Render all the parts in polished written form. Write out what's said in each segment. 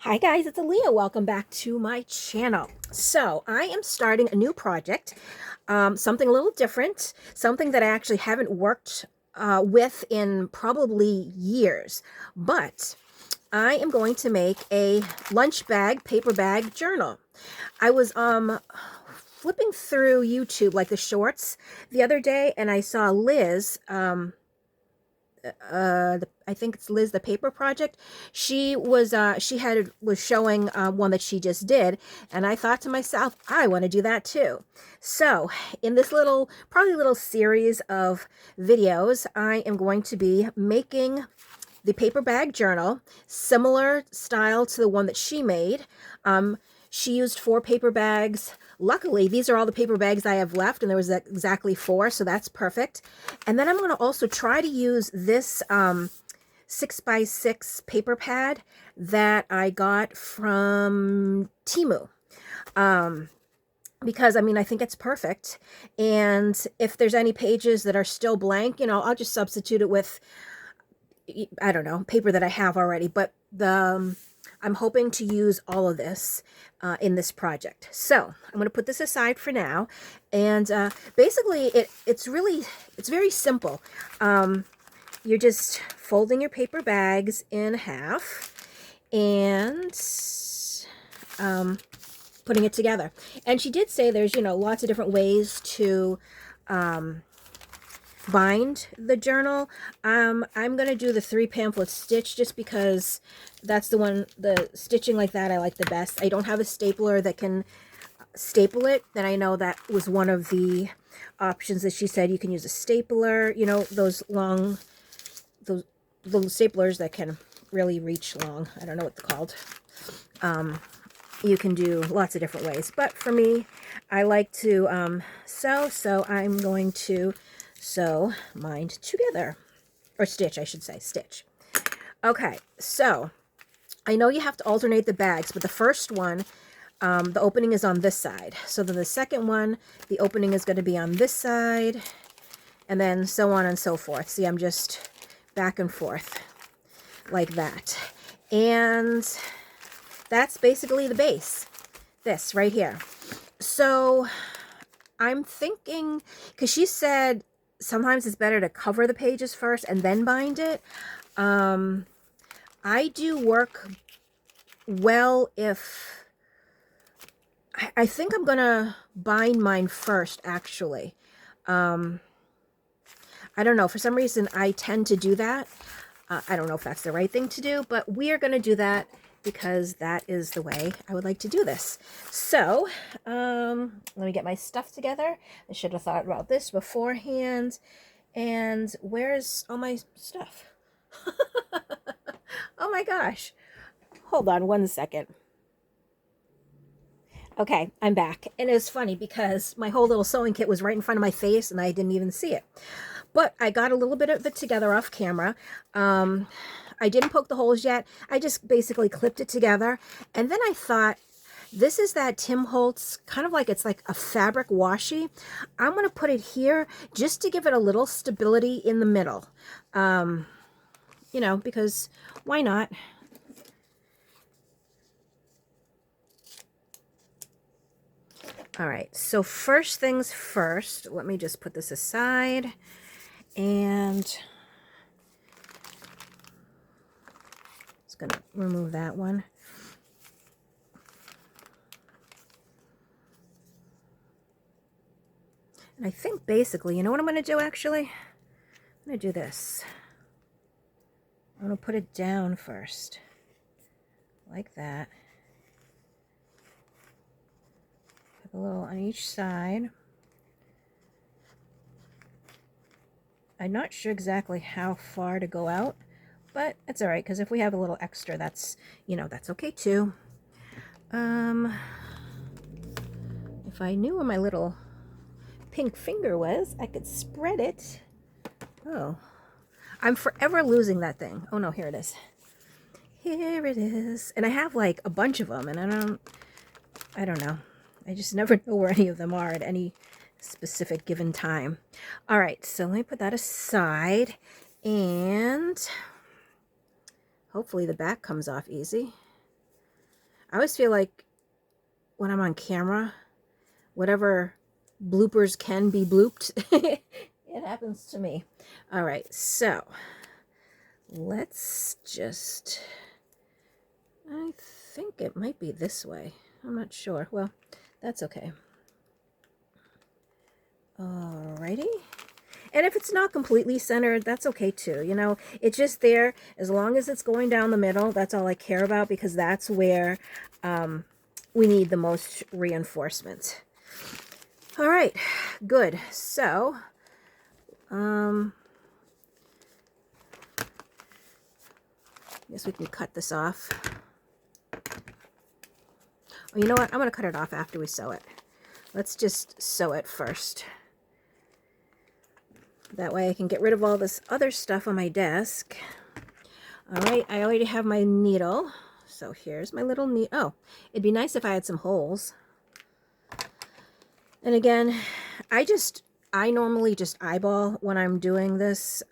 Hi guys, it's Aaliyah. Welcome back to my channel. So I am starting a new project, something a little different, something that I actually haven't worked with in probably years, but I am going to make a lunch bag, paper bag journal. I was flipping through YouTube, like the shorts, the other day, and I saw Liz, I think it's Liz the Paper Project. She was showing one that she just did, and I thought to myself, I want to do that too. So in this probably little series of videos, I am going to be making the paper bag journal, similar style to the one that she made. She used 4 paper bags. Luckily, these are all the paper bags I have left, and there was exactly 4, so that's perfect. And then I'm going to also try to use this 6x6 paper pad that I got from Temu. Because I think it's perfect. And if there's any pages that are still blank, I'll just substitute it with, I don't know, paper that I have already. But I'm hoping to use all of this in this project. So I'm going to put this aside for now. And basically, it's very simple. You're just folding your paper bags in half and putting it together. And she did say there's, lots of different ways to bind the journal. I'm going to do the 3 pamphlet stitch just because that's the stitching like that I like the best. I don't have a stapler that can staple it, and I know that was one of the options that she said. You can use a stapler, those staplers that can really reach long. I don't know what they're called. You can do lots of different ways, but for me, I like to sew, so I'm going to sew mine together, or stitch, I should say, stitch. Okay, so I know you have to alternate the bags, but the first one, the opening is on this side. So then the second one, the opening is going to be on this side, and then so on and so forth. See, I'm just back and forth like that. And that's basically the base, this right here. So I'm thinking, because she said sometimes it's better to cover the pages first and then bind it. I do work well if, I think I'm going to bind mine first, actually. I don't know. For some reason, I tend to do that. I don't know if that's the right thing to do, but we are going to do that because that is the way I would like to do this. So, let me get my stuff together. I should have thought about this beforehand. And where's all my stuff? Oh my gosh. Hold on one second. Okay, I'm back. And it's funny because my whole little sewing kit was right in front of my face and I didn't even see it. But I got a little bit of it together off camera. I didn't poke the holes yet. I just basically clipped it together. And then I thought, this is that Tim Holtz, kind of like, it's like a fabric washi. I'm going to put it here just to give it a little stability in the middle. Because why not? All right, so first things first, let me just put this aside and just going to remove that one. And I think basically, you know what I'm going to do actually? I'm going to do this. I'm going to put it down first, like that. Put a little on each side. I'm not sure exactly how far to go out, but it's all right, because if we have a little extra, that's, that's okay too. If I knew where my little pink finger was, I could spread it. Oh, I'm forever losing that thing. Oh no, here it is. Here it is. And I have like a bunch of them, and I don't know. I just never know where any of them are at any specific given time. All right, so let me put that aside, and hopefully the back comes off easy. I always feel like when I'm on camera, whatever bloopers can be blooped, it happens to me. All right, so let's just, I think it might be this way. I'm not sure. Well, that's okay. Alrighty. And if it's not completely centered, that's okay too. You know, it's just there. As long as it's going down the middle, that's all I care about, because that's where we need the most reinforcement. All right, good. So, I guess we can cut this off. Oh, you know what? I'm going to cut it off after we sew it. Let's just sew it first. That way I can get rid of all this other stuff on my desk. All right, I already have my needle. So here's my little needle. Oh, it'd be nice if I had some holes. And again, I normally just eyeball when I'm doing this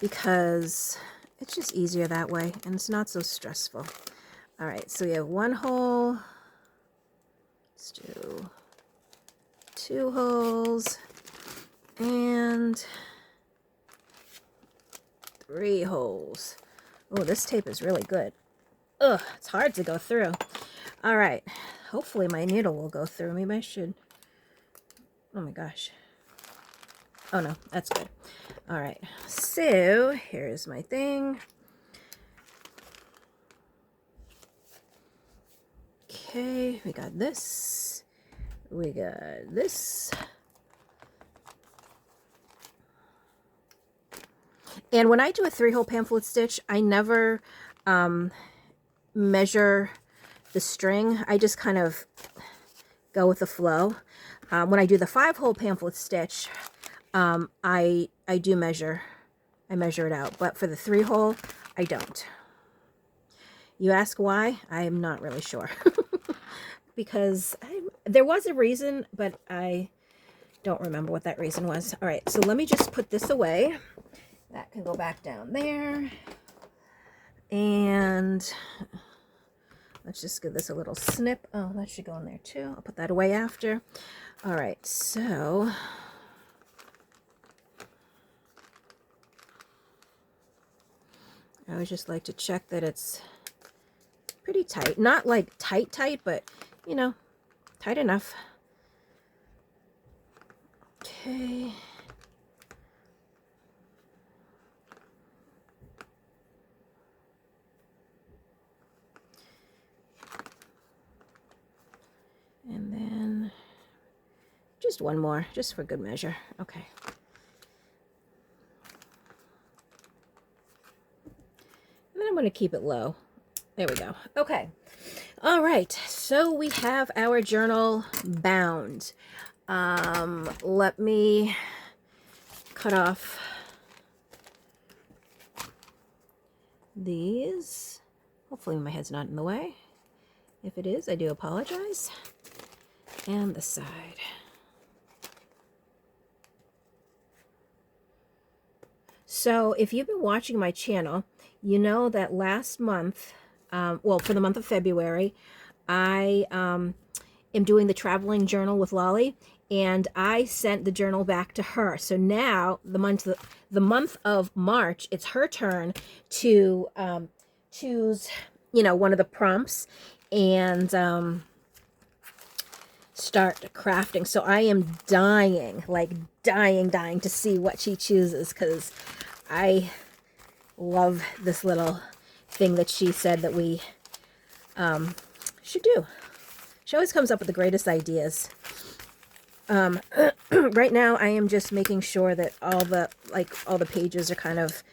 because it's just easier that way and it's not so stressful. All right, so we have one hole. Let's do 2 holes and 3 holes. Oh, this tape is really good. Ugh, it's hard to go through. All right, hopefully my needle will go through. Maybe I should. Oh my gosh. Oh no, that's good. All right, so here's my thing. Okay, we got this. We got this. And when I do a 3-hole pamphlet stitch, I never measure the string. I just kind of go with the flow. When I do the 5-hole pamphlet stitch, I do measure. I measure it out. But for the 3-hole, I don't. You ask why? I'm not really sure. Because there was a reason, but I don't remember what that reason was. All right, so let me just put this away. That can go back down there. And let's just give this a little snip. Oh, that should go in there too. I'll put that away after. All right, so I always just like to check that it's pretty tight. Not like tight, but, you know, tight enough. Okay. And then just one more, just for good measure. Okay. And then I'm going to keep it low. There we go. Okay. All right. So we have our journal bound. Let me cut off these. Hopefully my head's not in the way. If it is, I do apologize. And the side. So if you've been watching my channel, you know that last month, well, for the month of February, I am doing the traveling journal with Lolly, and I sent the journal back to her. So now the month of March, it's her turn to choose, you know, one of the prompts and start crafting. So I am dying, like dying to see what she chooses, because I love this little thing that she said that we should do. She always comes up with the greatest ideas. Right now I am just making sure that all the pages are kind of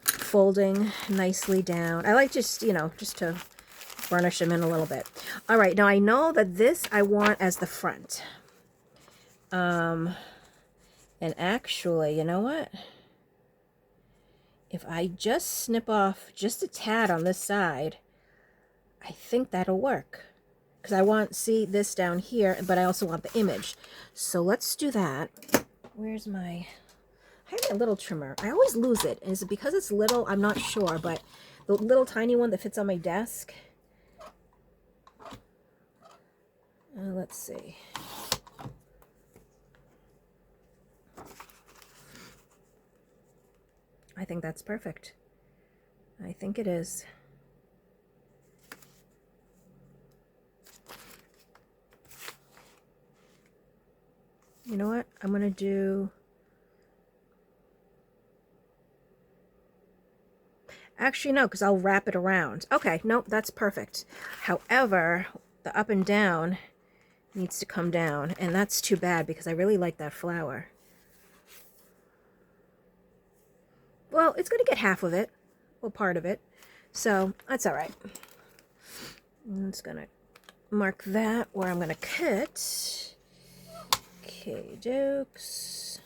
folding nicely down. I like just, you know, just to burnish them in a little bit. All right, now I know that this I want as the front. And actually, you know what? If I just snip off just a tad on this side, I think that'll work. Because I want, see this down here, but I also want the image. So let's do that. Where's my, I have a little trimmer. I always lose it. Is it because it's little? I'm not sure, but the little tiny one that fits on my desk. Let's see. I think that's perfect. I think it is. You know what? I'm going to do... Actually, no, because I'll wrap it around. Okay, nope, that's perfect. However, the up and down needs to come down, and that's too bad because I really like that flower. Well, it's going to get half of it, well, part of it, so that's all right. I'm just going to mark that where I'm going to cut. Okay, dokes.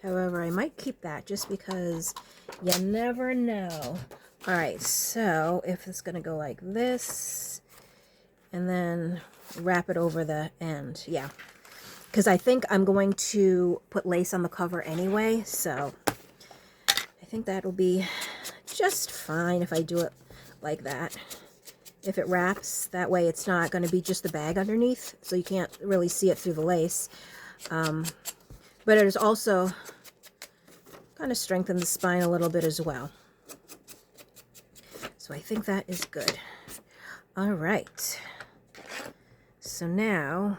However, I might keep that just because you never know. All right, so if it's going to go like this and then wrap it over the end. Yeah, because I think I'm going to put lace on the cover anyway, so I think that'll be just fine if I do it like that. If it wraps, that way it's not going to be just the bag underneath, so you can't really see it through the lace. But it is also kind of strengthen the spine a little bit as well. So I think that is good. All right. So now,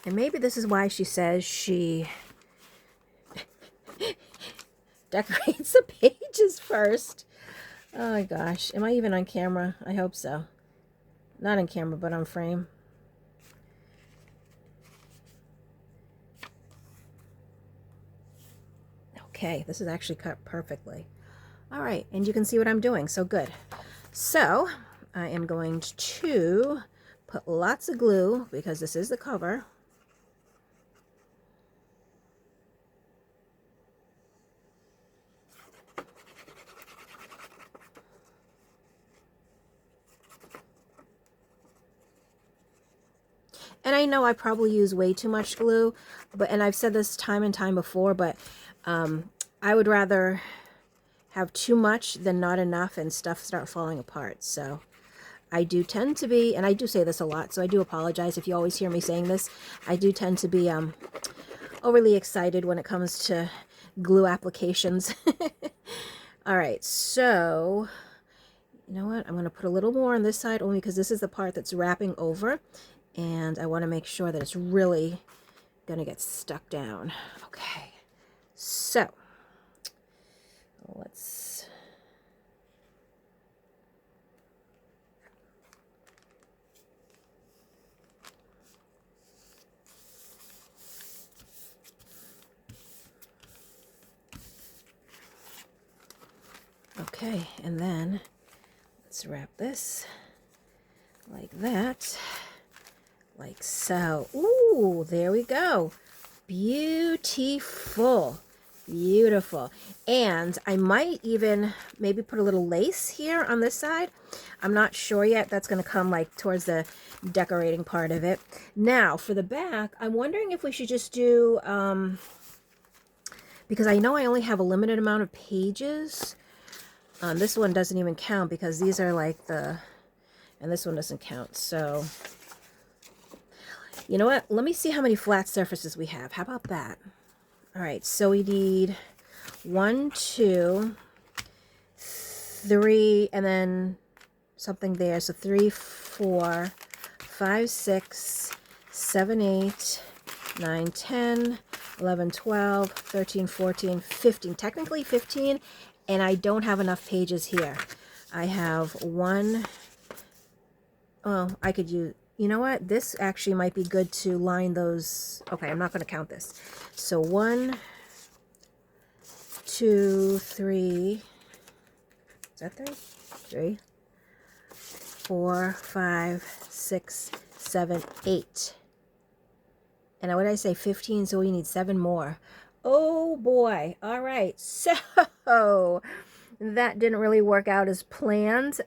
and maybe this is why she says she decorates the pages first. Oh my gosh. Am I even on camera? I hope so. Not on camera, but on frame. Okay, this is actually cut perfectly. All right, and you can see what I'm doing, so good. So I am going to put lots of glue because this is the cover. And I know I probably use way too much glue, and I've said this time and time before, but I would rather have too much than not enough and stuff start falling apart. So I do tend to be, and I do say this a lot, so I do apologize if you always hear me saying this. I do tend to be overly excited when it comes to glue applications. All right, so you know what? I'm going to put a little more on this side only because this is the part that's wrapping over, and I want to make sure that it's really going to get stuck down. Okay, so let's... Okay, and then let's wrap this like that, like so. Ooh, there we go. Beautiful. Beautiful. And I might even maybe put a little lace here on this side. I'm not sure yet. That's going to come like towards the decorating part of it. Now for the back, I'm wondering if we should just do, because I know I only have a limited amount of pages. This one doesn't even count because these are like and this one doesn't count. So, you know what? Let me see how many flat surfaces we have. How about that? All right, so we need 1, 2, 3, and then something there. So 3, 4, 5, 6, 7, 8, 9, 10, 11, 12, 13, 14, 15. Technically 15. And I don't have enough pages here. I have one. Oh, I could use, you know what? This actually might be good to line those. Okay, I'm not going to count this. So 1, 2, 3. Is that 3? 3, 4, 5, 6, 7, 8. And what did I say? 15, so we need 7 more. Oh boy. All right. So that didn't really work out as planned,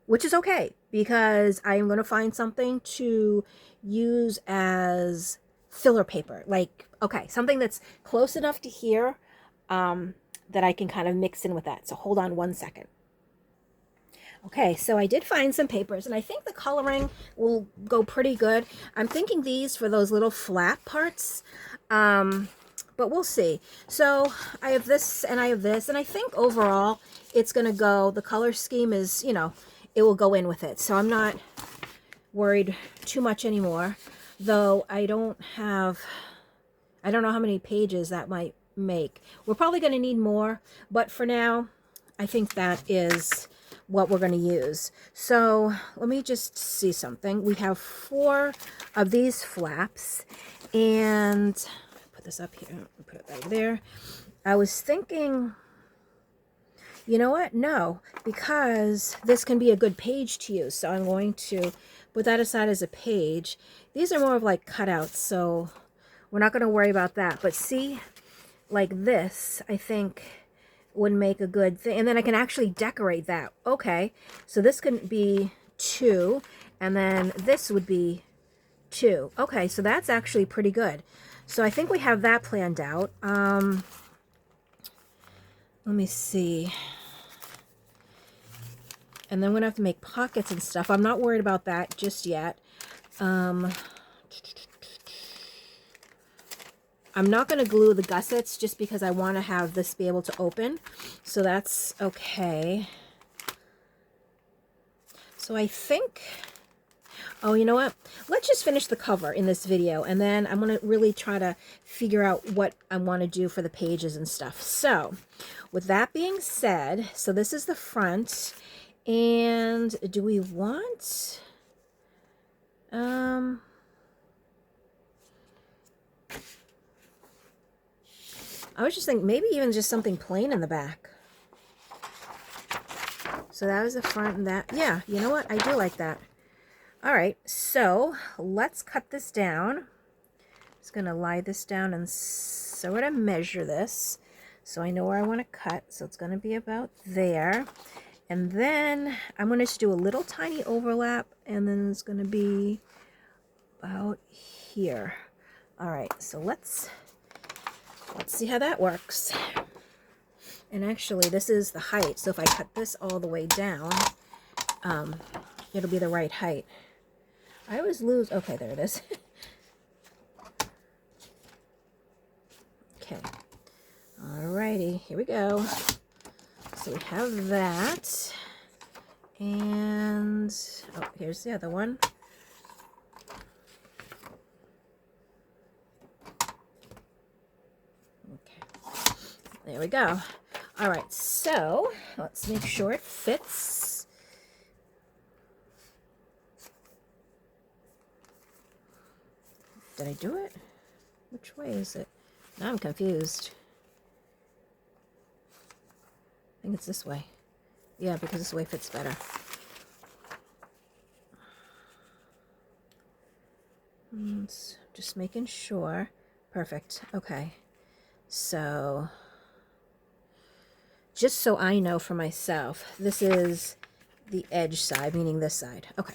which is okay because I'm going to find something to use as filler paper. Like, okay, something that's close enough to here that I can kind of mix in with that. So hold on 1 second. Okay, so I did find some papers, and I think the coloring will go pretty good. I'm thinking these for those little flat parts, but we'll see. So I have this, and I have this, and I think overall it's going to go, the color scheme is, you know, it will go in with it. So I'm not worried too much anymore, though I don't know how many pages that might make. We're probably going to need more, but for now, I think that is what we're going to use. So let me just see something. We have 4 of these flaps, and put this up here, put it over there. I was thinking, you know what? No, because this can be a good page to use. So I'm going to put that aside as a page. These are more of like cutouts, so we're not going to worry about that. But see, like this, I think would make a good thing. And then I can actually decorate that. Okay, so this can be 2, and then this would be 2. Okay, so that's actually pretty good. So I think we have that planned out. Let me see. And then we're going to have to make pockets and stuff. I'm not worried about that just yet. I'm not going to glue the gussets just because I want to have this be able to open. So that's okay. So I think, oh, you know what? Let's just finish the cover in this video, and then I'm going to really try to figure out what I want to do for the pages and stuff. So with that being said, so this is the front, and do we want, I was just thinking maybe even just something plain in the back. So that was the front, and that, yeah, you know what? I do like that. All right, so let's cut this down. Just gonna lie this down and sort of measure this so I know where I want to cut. So it's gonna be about there. And then I'm gonna just do a little tiny overlap, and then it's gonna be about here. All right, so let's see how that works. And actually, this is the height. So if I cut this all the way down, it'll be the right height. I always lose. Okay, there it is. Okay. Alrighty, here we go. So we have that. And, oh, here's the other one. There we go. All right, so let's make sure it fits. Did I do it? Which way is it? Now I'm confused. I think it's this way. Yeah, because this way fits better. Just making sure. Perfect. Okay. So, just so I know for myself, this is the edge side, meaning this side. Okay.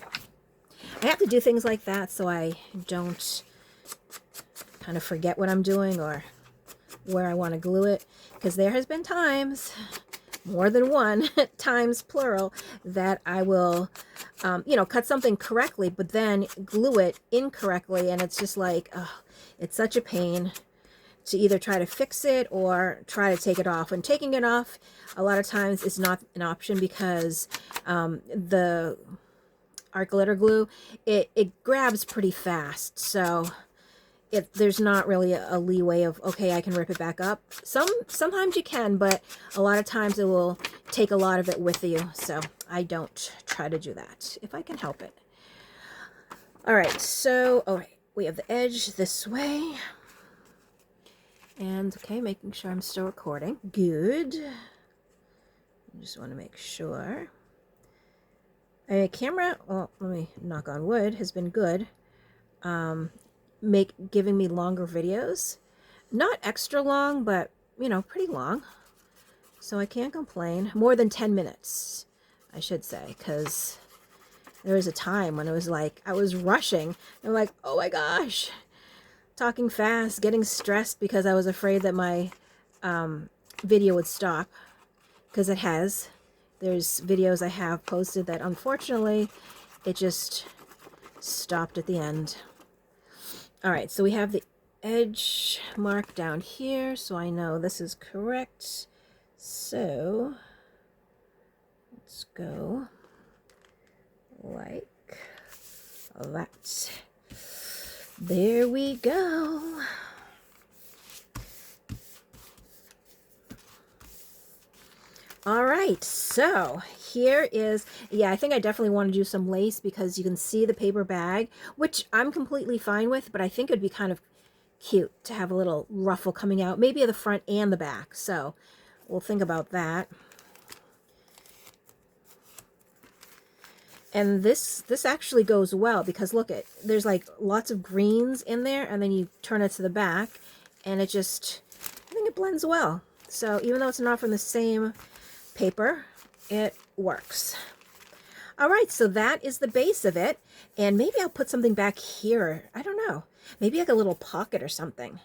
I have to do things like that so I don't kind of forget what I'm doing or where I want to glue it, because there has been times, more than one, times plural, that I will, you know, cut something correctly, but then glue it incorrectly, and it's just like, oh, it's such a pain to either try to fix it or try to take it off. And taking it off, a lot of times, is not an option because the art glitter glue, it grabs pretty fast. So there's not really a leeway of, okay, I can rip it back up. Sometimes you can, but a lot of times it will take a lot of it with you. So I don't try to do that if I can help it. All right, so, all right, we have the edge this way. And, okay, making sure I'm still recording. Good. I just want to make sure. A camera, well, let me knock on wood, has been good. Giving me longer videos. Not extra long, but, you know, pretty long. So I can't complain. More than 10 minutes, I should say, because there was a time when it was like, I was rushing. I'm like, oh my gosh. talking fast, getting stressed because I was afraid that my video would stop, because it has. There's videos I have posted that unfortunately it just stopped at the end. All right, so we have the edge mark down here, so I know this is correct. So let's go like that. There we go. All right, so here is, yeah, I think I definitely want to do some lace because you can see the paper bag, which I'm completely fine with, but I think it'd be kind of cute to have a little ruffle coming out, maybe at the front and the back. So we'll think about that. And this actually goes well because look, there's like lots of greens in there, and then you turn it to the back and it just, I think it blends well. So even though it's not from the same paper, it works. All right, so that is the base of it. And maybe I'll put something back here. I don't know. Maybe like a little pocket or something.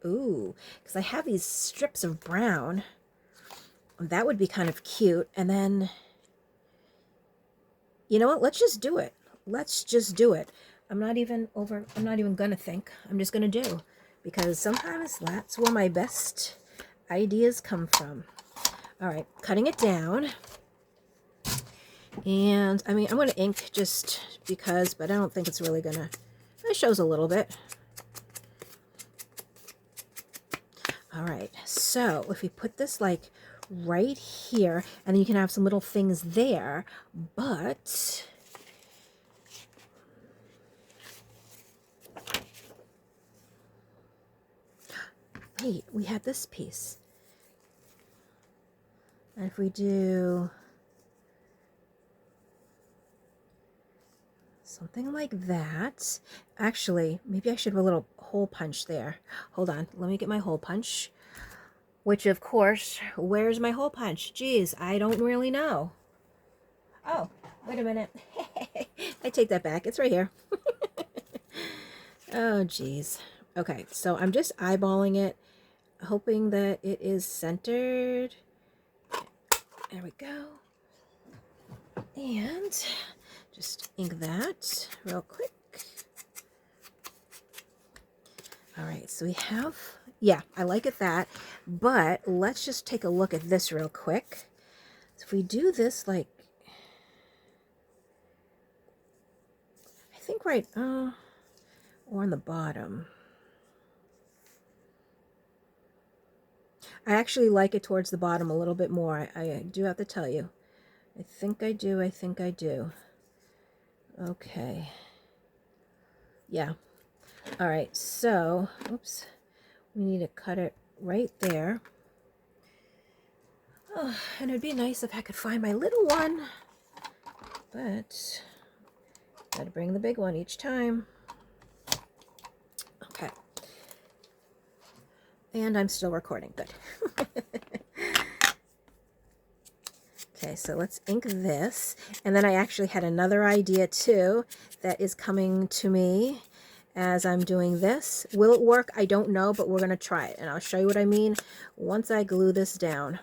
Ooh, because I have these strips of brown. That would be kind of cute. And then, you know what? Let's just do it. Let's just do it. I'm not even gonna think. I'm just gonna do. Because sometimes that's where my best ideas come from. All right, cutting it down. And I mean, I'm going to ink just because, but I don't think it's really gonna, it shows a little bit. All right, so if we put this like right here, and then you can have some little things there, but wait, we had this piece. And if we do something like that, actually, maybe I should have a little hole punch there. Hold on, let me get my hole punch. Which, of course, where's my hole punch? Geez, I don't really know. Oh, wait a minute. I take that back. It's right here. Oh, geez. Okay, so I'm just eyeballing it, hoping that it is centered. There we go. And just ink that real quick. All right, so we have, yeah, I like it that, but let's just take a look at this real quick. So if we do this like, I think right, or on the bottom. I actually like it towards the bottom a little bit more. I do have to tell you. I think I do. I think I do. Okay. Yeah. All right. So, oops. We need to cut it right there. Oh, and it'd be nice if I could find my little one. But, gotta bring the big one each time. Okay. And I'm still recording. Good. Okay, so let's ink this. And then I actually had another idea too that is coming to me as I'm doing this. Will it work? I don't know, but we're going to try it. And I'll show you what I mean once I glue this down.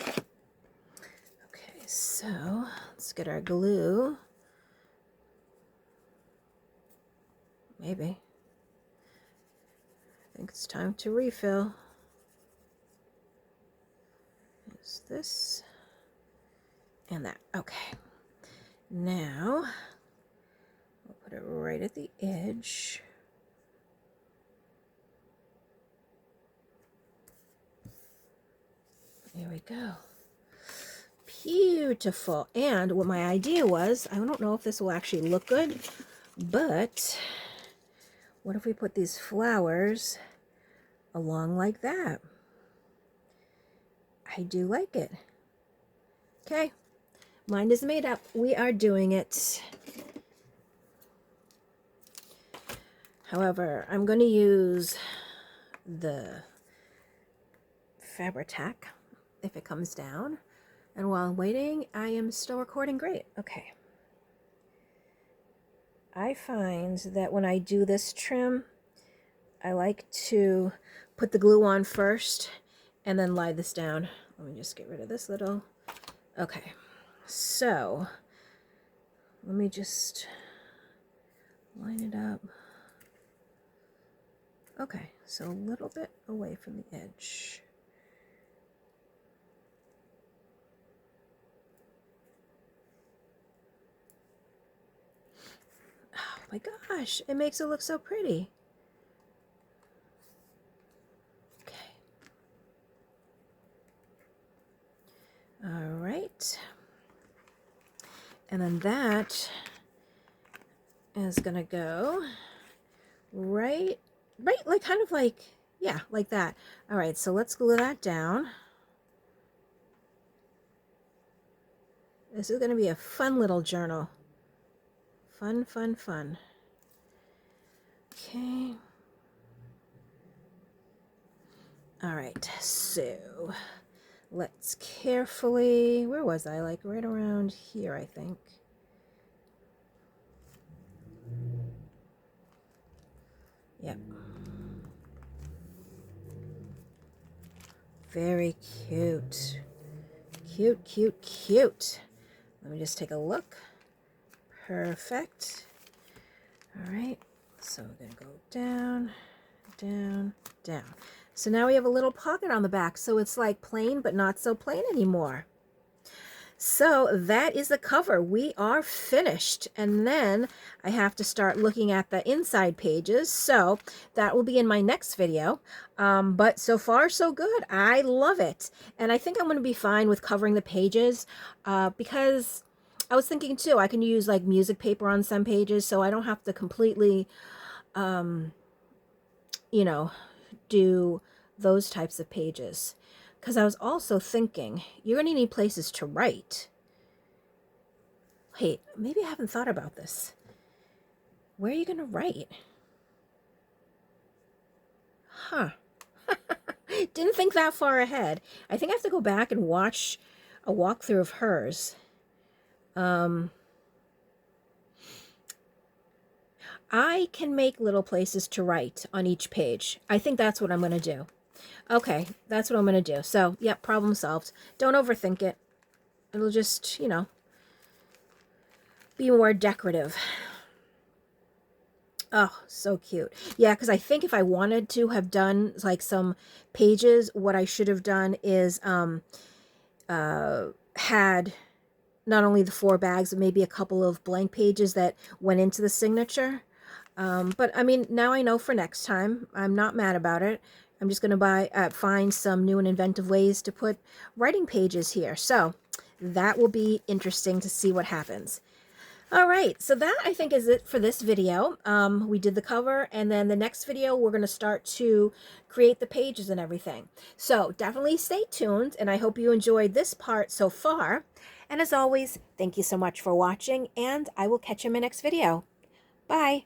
Okay, so let's get our glue. Maybe. I think it's time to refill. There's this and that. Okay. Now, I'll put it right at the edge. There we go. Beautiful. And what my idea was, I don't know if this will actually look good, but what if we put these flowers along like that? I do like it. Okay. Mind is made up. We are doing it. However, I'm going to use the Fabri-Tac if it comes down. And while I'm waiting, I am still recording great. Okay. I find that when I do this trim, I like to put the glue on first and then lie this down. Let me just get rid of this little. Okay, so let me just line it up. Okay, so a little bit away from the edge. Oh my gosh, it makes it look so pretty. Okay. All right. And then that is gonna go right, like kind of like, yeah, like that. All right, so let's glue that down. This is gonna be a fun little journal. Fun, fun, fun. Okay. All right, so let's carefully, where was I? Like right around here, I think. Yep. Very cute. Cute, cute, cute. Let me just take a look. Perfect. All right, so we're gonna go down, down, down. So now we have a little pocket on the back, so it's like plain, but not so plain anymore. So that is the cover. We are finished. And then I have to start looking at the inside pages. So that will be in my next video. But so far, so good. I love it. And I think I'm going to be fine with covering the pages because I was thinking too, I can use like music paper on some pages so I don't have to completely, you know, do those types of pages. Because I was also thinking, you're going to need places to write. Wait, maybe I haven't thought about this. Where are you going to write? Huh. Didn't think that far ahead. I think I have to go back and watch a walkthrough of hers. I can make little places to write on each page. I think that's what I'm going to do. Okay, that's what I'm going to do. So, yep, problem solved. Don't overthink it. It'll just, you know, be more decorative. Oh, so cute. Yeah, because I think if I wanted to have done like some pages, what I should have done is had not only the 4 bags, but maybe a couple of blank pages that went into the signature. But I mean, now I know for next time. I'm not mad about it. I'm just going to find some new and inventive ways to put writing pages here. So that will be interesting to see what happens. All right, so that I think is it for this video. We did the cover, and then the next video we're going to start to create the pages and everything. So definitely stay tuned, and I hope you enjoyed this part so far. And as always, thank you so much for watching, and I will catch you in my next video. Bye.